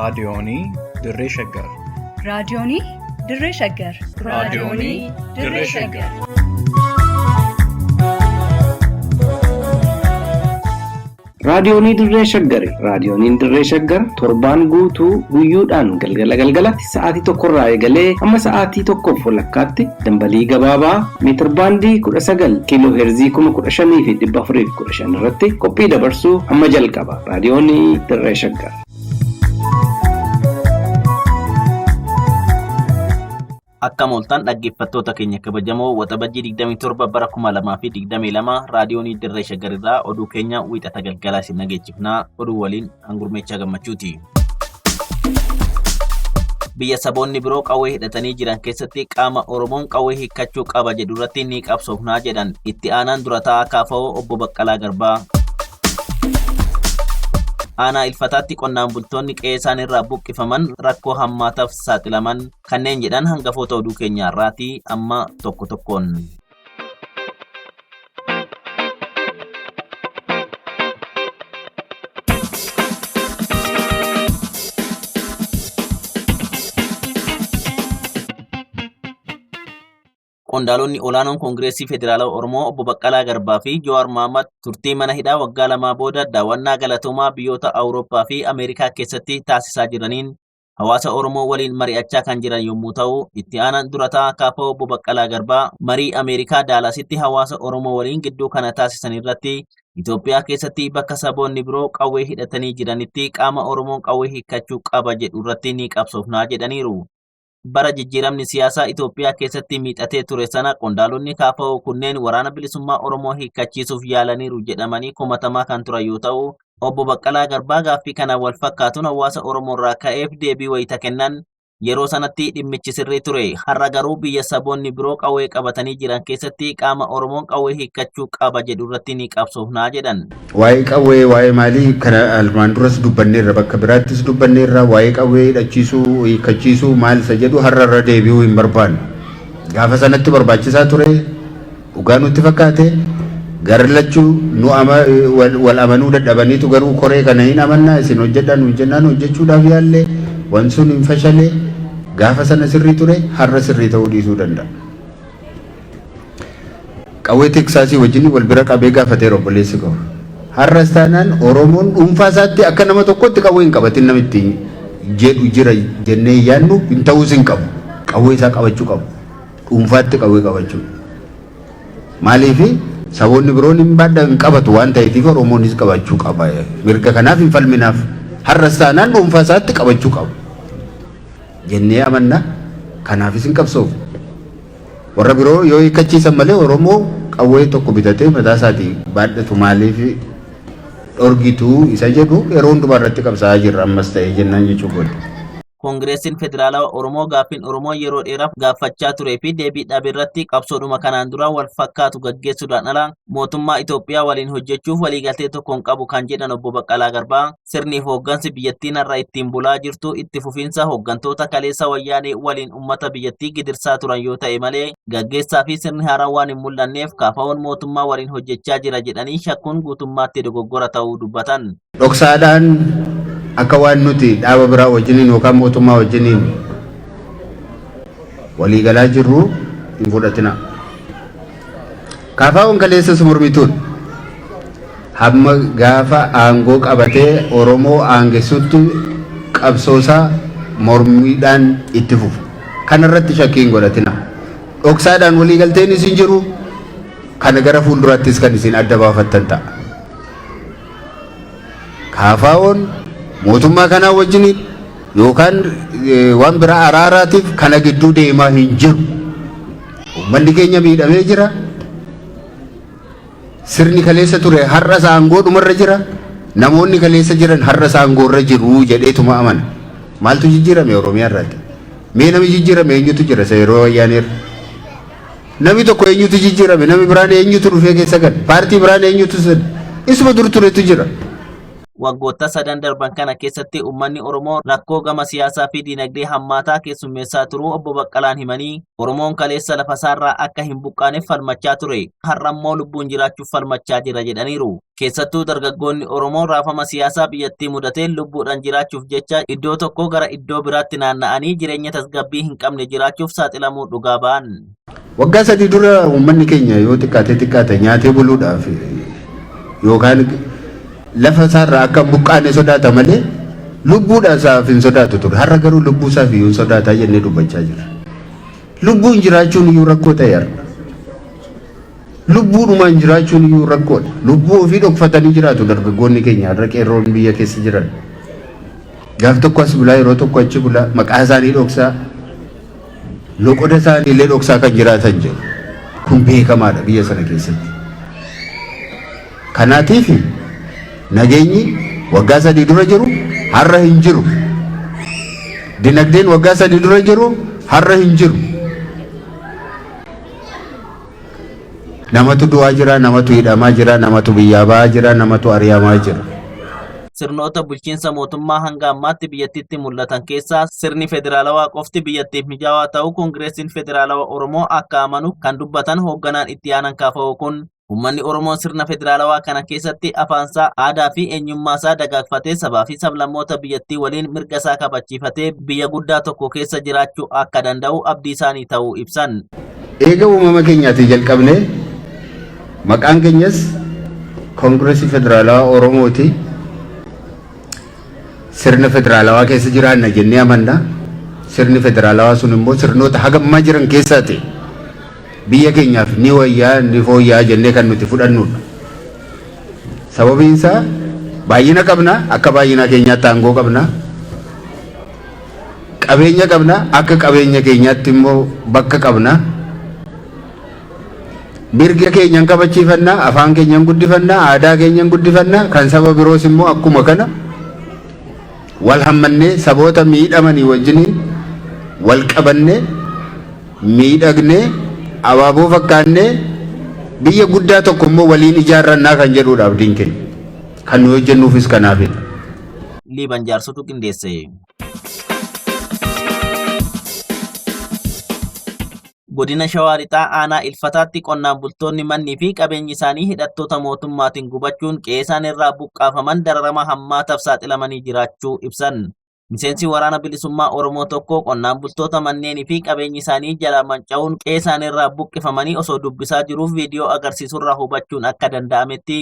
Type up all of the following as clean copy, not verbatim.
raadiyoonii Dirree Shaggar. raadiyoonii Dirree Shaggar. raadiyoonii Dirree Shaggar. raadiyoonii Dirree Shaggar. raadiyooniin Dirree Shaggar torbaan guutuu guyyoodhaan galgalatti sa'aatii tokkorraa eegalee hamma sa'aatii tokkoof walakkaatti dambalii gabaabaa meetir baandii 19 kiiloo heerzii 15,415 irratti qophii dabarsuu amma jalqaba. raadiyoonii Dirree Shaggar. Akka mooltaan dhaggeeffattoota keenya kabajamoo waxabajjii 27 bara 2022 raadiyoonii Dirree Shaggar irraa oduu keenya wiixata galgalaa isin dhageechifnaa. Oduu waliin Hangurmeechaa Gammachuuti. Biyya saboonni biroo qawwee hidhatanii jiran keessatti qaama Oromoon qawwee hiikkachuu qaba jedhu irratti ni qabsoofnaa jedhan itti aanaan dura taa'aa KFO obbo Baqqalaa Garbaa. Aanaa Ilfataatti qonnaan bultoonni qe'ee isaan irraa buqqifaman rakkoo hammaataaf saaxilaman kanneen jedhan hangafoota oduu keenyaa irraati amma tokko tokkoon. Qondaalonni olaanoon Koongireesii Federaalaa Oromoo obbo Baqqalaa Garbaa fi Jawaar Mohaammed turtii mana hidhaa waggaa 2 booda daawwannaa galatoomaa biyyoota Awurooppaa fi Ameerikaa keessatti taasisaa jiraniin hawaasa Oromoo waliin mari'achaa kan jiran yommuu ta'u, itti aanaan dura taa'aa KFO obbo Baqqalaa Garbaa marii Ameerikaa Daalaasitti hawaasa Oromoo waliin gidduu kana taasisan irratti Itoophiyaa keessatti bakka saboonni biroo qawwee hidhatanii jiranitti qaama Oromoon qawwee hiikkachuu qaba jedhu irratti ni qabsoofnaa jedhaniiru. Bara jijjiiramni siyaasaa Itoophiyaa keessatti miidhatee ture sana qondaalonni KFO kunneen waraana bilisummaa Oromoo hiikkachiisuuf yaalaniiru jedhamanii komatamaa kan turan yoo ta'u, obbo Baqqalaa Garbaa gaaffii kana wal fakkaatuun hawaasa Oromoo irraa ka'eef deebii wayita kennan yeroo sanatti dhimmichi sirrii ture. Har'a garuu biyya saboonni biroo qawwee qabatanii jiran keessatti qaama Oromoon qawwee hiikkachuu qaba jedhu irratti ni qabsoofnaa jedhan. Waa'ee qawwee waa'ee maalii kana almaan duras dubbanneerra bakka biraattis dubbanneerra waa'ee qawwee hidhachiisuu hiikkachiisuu maal isa jedhu har'arra deebi'uu hin barbaanne. Gaafa sanatti barbaachisaa ture dhugaa nutti fakkaate garlachuu nu wal amanuu dadhabaniitu garuu koree kana hin amannaa isin hojjedhaan hojjennaan hojjechuudhaaf yaallee waan sun hin fashalee gaafa sana sirrii ture har'a sirrii ta'uu dhiisuu danda'a. Qawwee Teksaasii wajjin wal bira qabee gaafatee obboleessi qabu. Har'as taanaan Oromoon dhuunfaa isaatti akka nama tokkotti qawwee hin qabatin namitti jedhu jira jennee yaadnu hin ta'uus hin qabu. Qawwee isaa qabachuu qabu. Dhuunfaatti qawwee qabachuu. Maaliif saboonni biroon hin baadhaan hin qabatu waan ta'eef Oromoonis qabachuu qaba. Mirga kanaaf hin falminaaf. Har'as taanaan dhuunfaa isaatti qabachuu qabu. Jennee amanna kanaafis hin qabsoofu. Warra biroo yoo hiikkachiisan malee Oromoo qawwee tokko bitatee mataa isaatii baadhatu maaliif dhorgituu isa jedhu yeroo hundumaa irratti qabsaa'aa jirra ammas ta'ee jennaan jechuudha. Koongireesiin Federaalaa Oromoo gaaffiin Oromoo yeroo dheeraaf gaafachaa turee fi deebii dhabe irratti qabsoodhuma kanaan dura wal fakkaatu gaggeessuudhaan ala mootummaa Itoophiyaa waliin hojjechuuf waliigaltee tokkoon qabu kan jedhan obbo Baqqalaa Garbaa sirniif hooggansi biyyattiin har'a ittiin bulaa jirtu itti fufiinsa hooggantoota kaleessa wayyaanee waliin uummata biyyattii gidirsaa turan yoo ta'e malee gaggeessaa fi sirni haaraan waan hin mul'anneef KFO'n mootummaa waliin hojjechaa jira jedhanii shakkuun guutummaatti dogoggora ta'uu dubbatan. Dhoksaadhaan akka waan nuti dhaaba biraa wajjiniin yookaan mootummaa wajjiniin waliigalaa jirru hin fudhatina. KFO'n kaleessa mormituun hamma gaafa aangoo qabatee Oromoo aangessutti qabsoosaa mormiidhaan itti fufu. Kanarratti shakkii hin godhatina. Dhoksaadhaan waliigalteen isin jiru kana gara fuulduraattis kan isin adda baafattan ta'a. KFO'n mootummaa kanaa wajjiniin yookaan waan biraa araaraatiif kana gidduu deemaa hin jiru. Uummanni keenya miidhamee jira. Sirni kaleessa ture har'as aangoo dhumarra jira. Namoonni kaleessa jiran har'as aangoorra jiru jedheetuma amana. Maaltu jijjiirame Oromiyaa irratti? Mee nami jijjiirame eenyutu jira yeroo wayyaaneerra? Nami tokko eenyutu jijjiirame? Nami biraan eenyutu dhufee keessa gad? Paartii biraan eenyutu isuma dur turetu jira. Waggoota sadan darban kana keessatti uummanni Oromoo rakkoo gama siyaasaa fi dinagdee hammaataa keessummeessaa turuu obbo Baqqalaan himanii Oromoon kaleessa lafa isaarraa akka hin buqqaaneef falmachaa ture. Har'a immoo lubbuun jiraachuuf falmachaa jira jedhaniiru. Keessattuu dargaggoonni Oromoo raafama siyaasaa biyyattii mudateen lubbuudhaan jiraachuuf jecha iddoo tokkoo gara iddoo biraatti naanna'anii jireenya tasgabbii hin qabne jiraachuuf saaxilamuu dhugaa ba'an. Waggaa 3 dura uummanni keenya yoo xiqqaate nyaatee buluudhaaf yookaan lafa isaarraa akka buqqaane sodaata malee lubbuudhaan isaaf hin sodaatu ture. Har'a garuu lubbuu isaaf iyyuu sodaataa jennee dubbachaa jirra. Lubbuun jiraachuun iyyuu rakkoo ta'eera. Lubbuudhumaan jiraachuun iyyuu rakkoodha. Lubbuu ofii dhokfatanii jiraatu dargaggoonni keenya har'a qeerroon biyya keessa jiran. Gaaf tokko as bulaa yeroo tokko achi bulaa maqaa isaanii dhoksaa loqoda isaanii illee dhoksaa kan jiraatan jiru. Kun beekamaadha biyya sana keessatti. Kanaatiif nageenyi waggaa 3 dura jiru har'a hin jiru. Dinagdeen waggaa 3 dura jiru har'a hin jiru. Namatu du'aa jira, namatu hidhamaa jira, namatu biyyaa ba'aa jira, namatu ari'amaa jira. Sirnoota bulchiinsa mootummaa hanga ammaatti biyyattiitti mul'atan keessaa sirni federaalawaa qofti biyyattiif mijaawaa ta'uu Koongireesiin Federaalawaa Oromoo akka amanu kan dubbatan hoogganaan itti aanan kaafa'u kun uummanni Oromoo sirna federaalawaa kana keessatti afaansaa, aadaa fi eenyummaasaa dagaagfatee sabaa fi sablammoota biyyattii waliin mirga isaa kabachiifatee biyya guddaa tokko keessa jiraachuu akka danda'u abdii isaanii ta'uu ibsan. Eega uumama keenyaatii jalqabnee maqaan keenyas Koongireesii Federaalawaa Oromooti. Sirna federaalawaa keessa jiraanna jennee amanna. Sirni federaalawaa sun immoo sirnoota hagammaa jiran keessaati. Biyya keenyaaf ni wayyaa ni fooyyaa jennee kan nuti fudhannudha. Sababiin isaa baay'ina qabna, akka baay'ina keenyaatti aangoo qabna. Qabeenya qabna, akka qabeenya keenyaatti immoo bakka qabna. Mirga keenyan kabachiifanna, afaan keenyan guddifanna, aadaa keenyan guddifanna, kan saba biroos immoo akkuma kana wal hammannee saboota miidhamanii wajjiniin wal qabannee miidhagnee abaaboo fakkaannee biyya guddaa tokko immoo waliin ijaarrannaa kan jedhudha abdiin keenya. Kan nu hojjennuufis kanaafidha. Liiban Jaarsotu qindeesse. Godina Shawaa Lixaa aanaa Ilfataatti qonnaan bultoonni mannii fi qabeenyi isaanii hidhattoota mootummaatiin gubachuun qe'ee isaanii irraa buqqaafaman dararama hammaataaf saaxilamanii jiraachuu ibsan. Miseensi waraana bilisummaa Oromoo tokko qonnaan bultoota manneenii fi qabeenyi isaanii jalaa manca'uun qe'ee isaanii irraa buqqifamanii osoo dubbisaa jiruuf viidiyoo agarsiisurraa hubachuun akka danda'ametti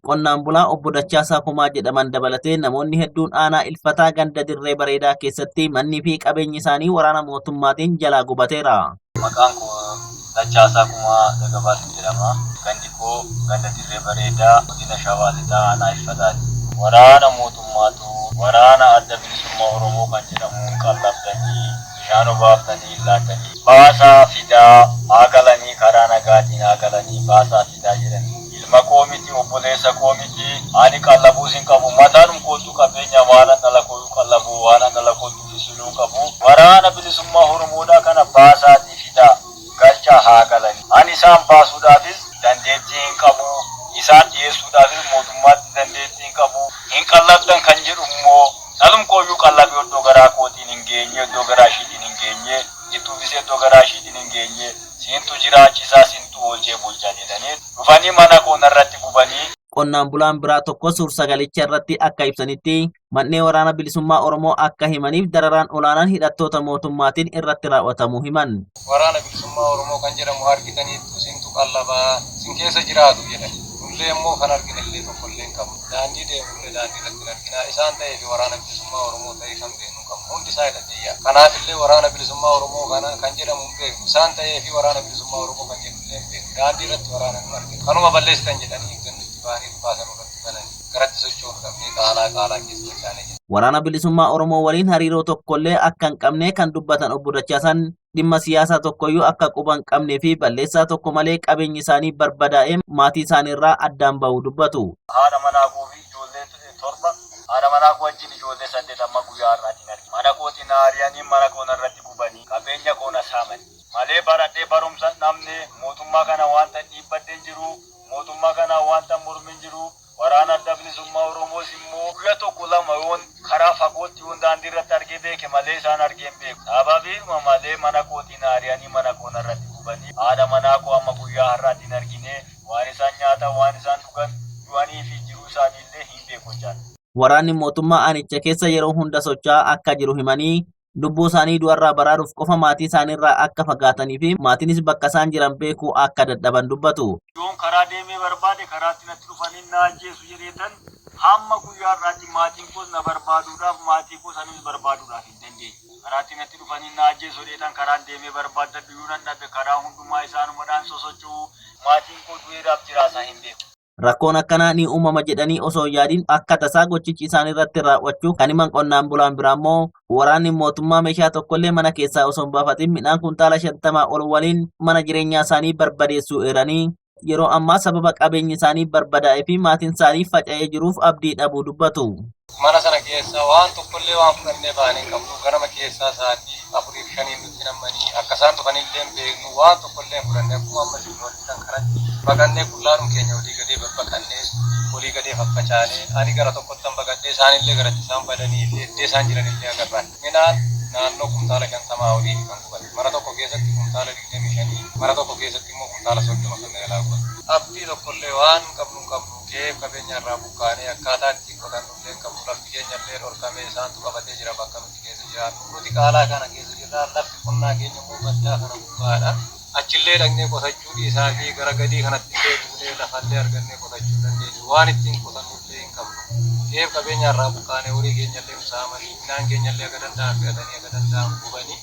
qonnaan bulaa obbo Dachaasaa Kumaa jedhaman dabalatee namoonni hedduun aanaa Ilfataa ganda dirree bareedaa keessatti mannii fi qabeenyi isaanii waraana mootummaatiin jalaa gubateera. Maqaan koo Dachaasaa Kumaa Dagabaatiin jedhama. Gandi koo ganda dirree bareedaa godina Shawaa Lixaa aanaa Ilfataati. Waraana mootummaatu waraana adda bilisummaa Oromoo kan jedhamuun qallabdanii bishaan obaaftanii laatanii baasaa fidaa haa galanii karaa nagaatiin haa galanii baasaa fidaa jedhanii. Ilma koo miti obboleessa koo miti ani qallabuu sin qabu mataanum kootu qabeenya waan dhala koo qallabu waan dhala kootu fisiluu qabu waraana bilisummaa Oromoodhaa kana baasaatii fidaa galcha haa galanii. Ani isaan baasuudhaafis dandeettii hin qabu. Isaan dhiyeessuudhaafis mootummaatti dandeettii hin qabu. Hin qallabdan kan jedhu immoo dhalum kooyyuu qallabii iddoo garaa kootiin hin geenye iddoo garaa ishiitiin hin geenye jittuufis iddoo garaa ishiitiin hin geenye siintu jiraachisaa siintu oolchee bulchaa jedhanii dhufanii mana koo narratti gubanii. Qonnaan bulaan biraa tokko suur-sagalicha irratti akka ibsanitti manneen waraana bilisummaa Oromoo akka himaniif dararaan olaanaan hidhattoota mootummaatiin irratti raawwatamu himan. Waraana bilisummaa Oromoo kan jedhamu argitaniitu siintu qallabaa sin keessa jiraatu jedhani. Nullee immoo kan arginallee tokkollee hin qabu. Daandii deemullee daandii irratti argina. Isaan ta'ee fi waraana bilisummaa Oromoo ta'ee kan beeknu qabu. Hundi isaa hidhatee yaa. Kanaafillee waraana bilisummaa Oromoo kan jedhamu hin beeknu. Isaan ta'ee fi waraana bilisummaa Oromoo kan jedhullee hin beeknu. Daandii irratti waraana hin arginu. Kanuma balleessitan jedhanii Waraana bilisummaa Oromoo waliin hariiroo tokkollee akka hin qabne kan dubbatan obbo Dachaasan dhimma siyaasaa tokkoyyuu akka quba hin qabnee fi balleessaa tokko malee qabeenyi isaanii barbadaa'ee maatii isaanii irraa addaan ba'uu dubbatu. Haadha manaa koo fi ijoollee 7 haadha manaa koo wajjin ijoollee 8 amma guyyaa har'aatiin argina. Mana kootiin haari'anii mana koo irratti gubanii qabeenya koo na saamani. Malee baradhee barumsa namni mootummaa kana wanta dhiibbadheen jiru mootummaa kana wanta mormin jiru waraana adda bilisummaa Oromoos immoo guyyaa tokko lama yoon karaa fagootti yoon daandii irratti argee beeke malee isaan argee hin beeku. Sababiidhuma malee mana kootiin ari'anii mana koona irratti gubanii haadha manaa koo amma guyyaa har'aatti hin argine waan isaan nyaatan waan isaan dhugan du'anii fi jiruu isaaniillee hin beeku jechaadha. Waraanni mootummaa aanicha keessa yeroo hunda socho'aa akka jiru himanii lubbuu isaanii du'arraa baraaruuf qofa maatii isaaniirraa akka fagaatanii fi maatiinis bakka isaan jiran beekuu akka dadhaban dubbatu. Yoon karaa deemee barbaade karaatti natti dhufanii na ajjeesu jedheetan hamma guyyaa har'aatti maatiin koos na barbaaduudhaaf maatii koos anis barbaaduudhaaf hin dandeenye. Karaatti natti dhufanii na ajjeesu jedheetan karaan deemee barbaadadhu yoo nan dhabe karaa hundumaa isaanumadhaan sosocho'u maatiin koo du'eedhaaf jiraasaa hin beeku. Rakkoon akkanaa ni uumama jedhanii osoo yaadiin akka tasaa gochichi isaan irratti raawwachuu kan himan qonnaan bulaan biraa immoo waraanni mootummaa meeshaa tokkollee mana keessaa osoo hin baafatin midhaan kuntaala 50 ol waliin mana jireenyaa isaanii barbadeessuu eeranii yeroo ammaa sababa qabeenyi isaanii barbadaa'ee fi maatiin isaanii faca'ee jiruuf abdii dhabuu dubbatu. Mana sana keessa waan tokkollee waan fudhannee baanee qabnu ganama keessaa sa'aatii 4-5 nutti nammanii akka isaan dhufanillee hin beeknu waan tokkollee fudhannee akkuma amma jiru waliin karatti baqannee qullaadhum keenya olii gadee babbaqannee olii gadee faffacaanee ani gara tokkottan baqadhee isaanillee garatti isaan badanii fi iddoo isaan jiranillee agarran. Midhaan naannoo kuntaala 50 olii kan gubate mana tokko keessatti kuntaala 25 mana tokko keessatti immoo kuntaala 30 kan galaa gubate. Abdii tokkollee waan qabnu kee qabeenya irraa buqqaanee akkaataa ittiin qotannullee qabnu lafti keenyallee dhorkamee isaantu qabatee jira bakka nuti keessa jiraannu. Nuti qaalaa kana keessa jirra lafti qonnaa keenya immoo baddaa kana buqqaadha. Achillee dhaqnee qotachuu dhiisaa fi gara gadii kanatti illee duunee lafallee argannee qotachuu dandeenya. Waan ittiin qotannullee hin qabnu. Keef qabeenya irraa buqqaanee horii keenyallee saamanii midhaan keenyallee akka danda'an fe'atanii akka danda'an gubanii.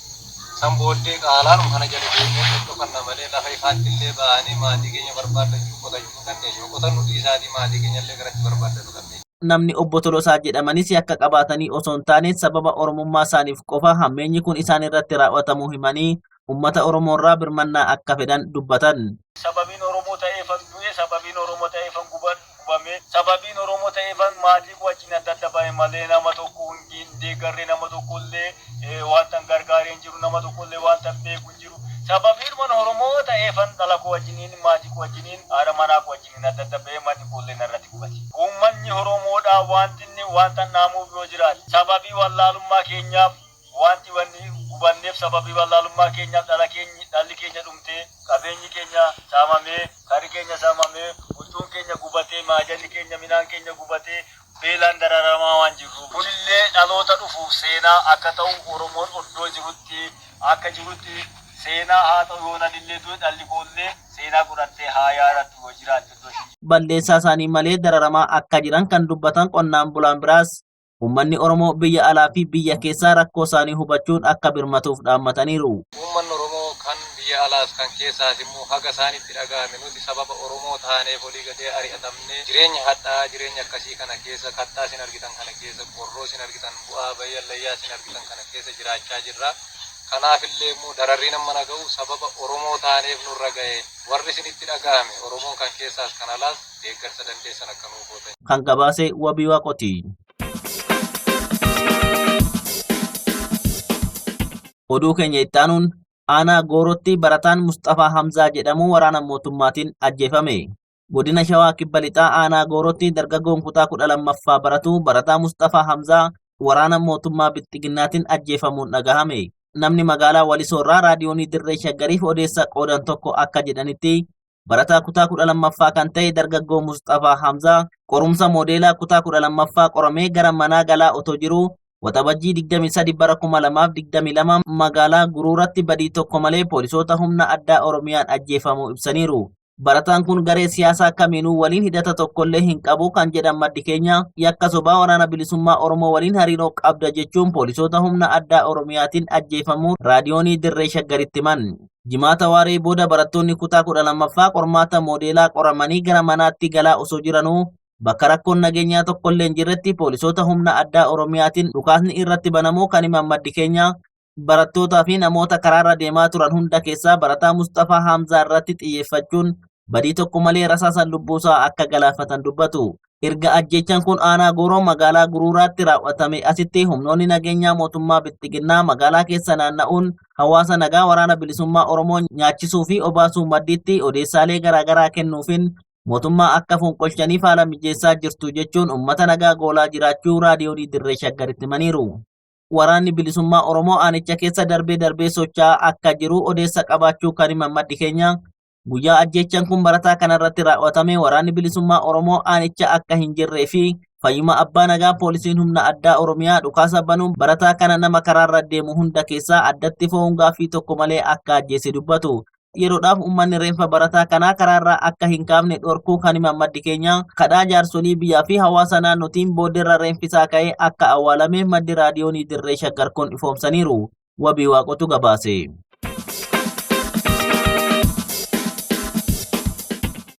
San booddee qaalaanum kana jala deemee dhokkanna malee lafa ifaatti illee ba'anii maatii keenya barbaadachuu qotachuu dandeenya. Qotannu dhiisaatii maatii keenyallee garatti barbaadachuu dandeenya. Namni obbo Tolosaa jedhamanis akka qabaatanii osoo hin taane sababa oromummaa isaaniif qofa hammeenyi kun isaan irratti raawwatamuu himanii uummata Oromoorraa birmannaa akka fedhan dubbatan. Sababiin Oromoo ta'eefan du'e sababiin Oromoo ta'eefan gubame sababiin Oromoo ta'eefan maatii wajjin adda adda ba'e malee nama tokko hin deeggarre nama tokkollee wanta gargaaree hin jiru nama tokkollee wanta beeku hin jiru. Sababiin mana Oromoo ta'eefan dhala koo wajjiniin maatii koo wajjiniin haadha manaa koo wajjiniin adda adda ba'e manni koollee narratti gubate. Uummanni Oromoodhaa wanta naamuuf yoo jiraate sababii wallaalummaa keenyaaf wanti gubanneef sababii wallaalummaa keenyaaf dhalli keenya dhumtee qabeenyi keenya saamamee kari keenya saamamee bultuun keenya gubatee maajalli keenya midhaan keenya gubatee beelaan dararamaa waan jiru. Kunillee dhaloota dhufuuf seenaa akka ta'u Oromoon oddoo jirutti akka jirutti seenaa haa ta'u yoonanillee du'e dhalli koollee seenaa godhattee haa yaadattu yoo jiraatti iddoo ishee. Balleessaa isaanii malee dararamaa akka jiran kan dubbatan qonnaan bulaan biraas uummanni Oromoo biyya alaa fi biyya keessaa rakkoo isaanii hubachuun akka birmatuuf dhaammataniiru. Uummanni Oromoo kan biyya alaas kan keessaas immoo haga isaanitti dhaga'ame nuti sababa Oromoo taaneef olii gadee ari'atamne jireenya hadhaa jireenya akkasii kana keessa kattaa isin argitan kana keessa qorroo isin argitan bu'aa bayya layyaa isin argitan kana keessa jiraachaa jirra. Kanaafillee immoo dararri nama naga'u sababa Oromoo taaneef nurra ga'e warri isinitti dhaga'ame Oromoon kan keessaas kan alaas deeggarsa dandeessan akka nuuf gootan. Kan gabaase Wabii Waaqoti. Oduu keenya itti aanuun aanaa Goorotti barataan Mustafaa Hamzaa jedhamu waraana mootummaatiin ajjeefame. Godina Shawaa Kibba Lixaa aanaa Goorotti dargaggoon kutaa 12ffaa baratu barataa Mustafaa Hamzaa waraana mootummaa Bilxiginnaatiin ajjeefamuun dhagahame. Namni magaalaa Walisoorraa raadiyoonii Dirree Shaggariif odeessa qoodan tokko akka jedhanitti barataa kutaa 12ffaa kan ta'e dargaggoo Mustafaa Hamzaa qorumsa moodeelaa kutaa 12ffaa qoramee gara manaa galaa otoo jiru waxabajjii 23 bara 2022 magaalaa Guruuratti badii tokko malee poolisoota humna addaa Oromiyaan ajjeefamuu ibsaniiru. Barataan kun garee siyaasaa kamiinuu waliin hidhata tokkollee hin qabu kan jedhan maddi keenya yakka sobaa waraana bilisummaa Oromoo waliin hariiroo qabda jechuun poolisoota humna addaa Oromiyaatiin ajjeefamuu raadiyoonii Dirree Shaggaritti himan. Jimaata waaree booda barattoonni kutaa 12ffaa qormaata moodeelaa qoramanii gara manaatti galaa osoo jiranuu bakka rakkoon nageenyaa tokkollee hin jirretti poolisoota humna addaa Oromiyaatiin dhukaasni irratti banamuu kan himan maddi keenya barattootaa fi namoota karaarra deemaa turan hunda keessaa barataa Mustafaa Hamzaa irratti xiyyeeffachuun badii tokko malee rasaasan lubbuusaa akka galaafatan dubbatu. Erga ajjechaan kun aanaa Gooroo magaalaa Guruuraatti raawwatame asitti humnoonni nageenyaa mootummaa Bilxiginnaa magaalaa keessa naanna'uun hawaasa nagaa waraana bilisummaa Oromoo nyaachisuu fi obaasuu maddiitti odeessaalee garaagaraa kennuufin mootummaa akka fonqolchaniif haala mijeessaa jirtu jechuun uummata nagaa goolaa jiraachuu raadiyoonii Dirree Shaggaritti himaniiru. Waraanni bilisummaa Oromoo aanicha keessa darbee socho'aa akka jiru odeessa qabaachuu kan himan maddi keenya guyyaa ajjeechaan kun barataa kanarratti raawwatame waraanni bilisummaa Oromoo aanicha akka hin jirree fi fayyuma abbaa nagaa poolisiin humna addaa Oromiyaa dhukaasa banuun barataa kana nama karaarra deemu hunda keessaa addatti fo'uun gaaffii tokko malee akka ajjeese dubbatu. Yeroodhaaf uummanni reenfa barataa kanaa karaarraa akka hin kaafne dhorkuu kan himan maddi keenya kadhaa jaarsolii biyyaa fi hawaasa naannootiin booddeerra reenfisaa ka'ee akka awwaalame maddi raadiyoonii Dirree Shaggar kun ifoomsaniiru. Wabii Waaqotu gabaase.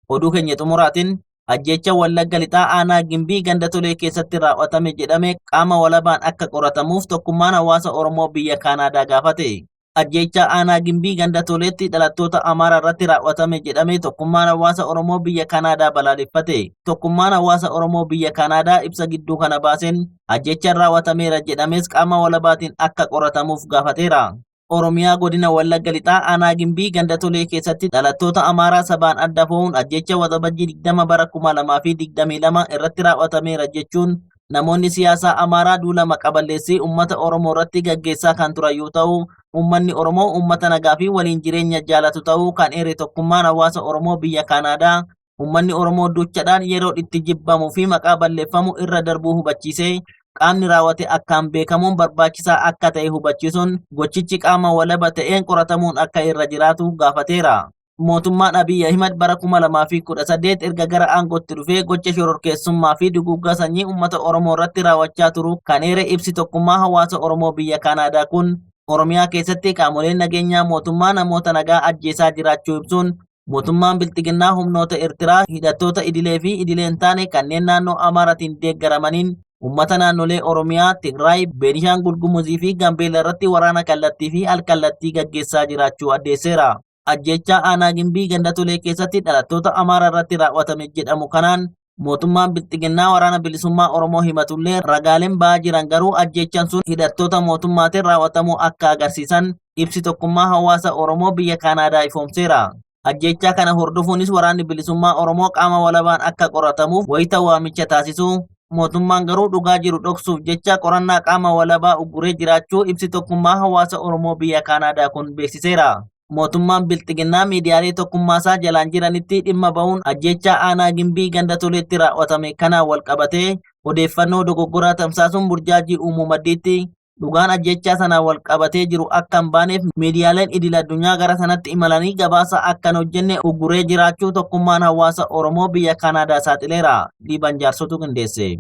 Oduu keenya xumuraatiin ajjeecha Wallagga Lixaa aanaa Gimbii ganda Tolee keessatti raawwatame jedhame qaama walabaan akka qoratamuuf tokkummaan hawaasa Oromoo biyya Kaanaadaa gaafate. Ajjeecha aanaa Gimbii ganda Toleetti dhalattoota Amaaraa irratti raawwatame jedhame tokkummaan hawaasa Oromoo biyya Kaanaadaa balaaleffate. Tokkummaan hawaasa Oromoo biyya Kaanaadaa ibsa gidduu kana baaseen ajjeechaan raawwatameera jedhames qaama walabaatiin akka qoratamuuf gaafateera. Oromiyaa godina Wallagga Lixaa aanaa Gimbii ganda Tolee keessatti dhalattoota Amaaraa sabaan adda fo'uun ajjeecha waxabajjii 20 bara 2022 irratti raawwatameera jechuun namoonni siyaasaa Amaaraa duula maqaballeessii uummata Oromoo irratti gaggeessaa kan turan yoo ta'u, uummanni Oromoo uummata nagaa fi waliin jireenya jaalatu ta'uu kan eere tokkummaan hawaasa Oromoo biyya Kaanaadaa uummanni Oromoo duchadhaan yeroo itti jibbamuu fi maqaa balleeffamu irra darbuu hubachiisee qaamni raawwate akkaan beekamuun barbaachisaa akka ta'e hubachiisuun gochichi qaama walaba ta'een qoratamuun akka irra jiraatu gaafateera. Mootummaan Abiy Ahimad bara 2018 erga gara aangootti dhufee gocha shororkeessummaa fi duguuggaa sanyii uummata Oromoo irratti raawwachaa turu kan eere ibsi tokkummaa hawaasa Oromoo biyya Kaanaadaa kun Oromiyaa keessatti qaamoleen nageenyaa mootummaa namoota nagaa ajjeesaa jiraachuu ibsuun mootummaan bilxiginnaa humnoota Eertiraa hidhattoota idilee fi idilee hin taane kanneen naannoo Amaaraatiin deeggaramaniin uummata naannolee Oromiyaa, Tigraay, Beenishaangul Gumuzii fi Gambeela irratti waraana kallattii fi alkallattii gaggeessaa jiraachuu addeesseera. Ajjeechaa aanaa Gimbii ganda Tolee keessatti dhalattoota Amaaraa irratti raawwatame jedhamu kanaan mootummaan bilxiginnaa waraana bilisummaa Oromoo himatullee ragaaleen ba'aa jiran garuu ajjeechaan sun hidhattoota mootummaatiin raawwatamuu akka agarsiisan ibsi tokkummaa hawaasa Oromoo biyya Kaanaadaa ifoomseera. Ajjeechaa kana hordofuunis waraanni bilisummaa Oromoo qaama walabaan akka qoratamuuf wayita waamicha taasisu mootummaan garuu dhugaa jiru dhoksuuf jecha qorannaa qaama walabaa ugguree jiraachuu ibsi tokkummaa hawaasa Oromoo biyya Kaanaadaa kun beeksiseera. Mootummaan bilxiginnaa miidiyaalee tokkummaasaa jalaan jiranitti dhimma ba'uun ajjeechaa aanaa Gimbii ganda Toleetti raawwatame kanaan wal qabatee odeeffannoo dogoggoraa tamsaasuun burjaajii uumuu maddiitti dhugaan ajjeechaa sanaan wal qabatee jiru akka hin baaneef miidiyaaleen idil addunyaa gara sanatti imalanii gabaasa akka hin hojjenne ugguree jiraachuu tokkummaan hawaasa Oromoo biyya Kaanaadaa saaxileera. Dhiiban jaarsotu qindeesse.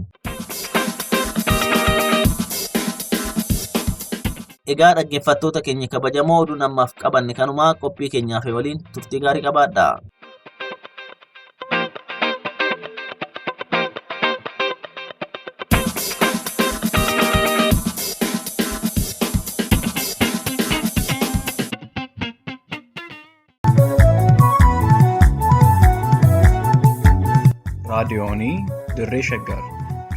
Egaa dhaggeeffattoota keenya kabajamoo oduu namaaf qabanne kanumaa qophii keenyaaf waliin turtii gaarii qabaadha. raadiyoonii Dirree Shaggar.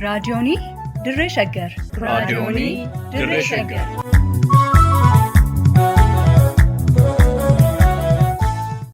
raadiyoonii Dirree Shaggar. raadiyoonii Dirree Shaggar.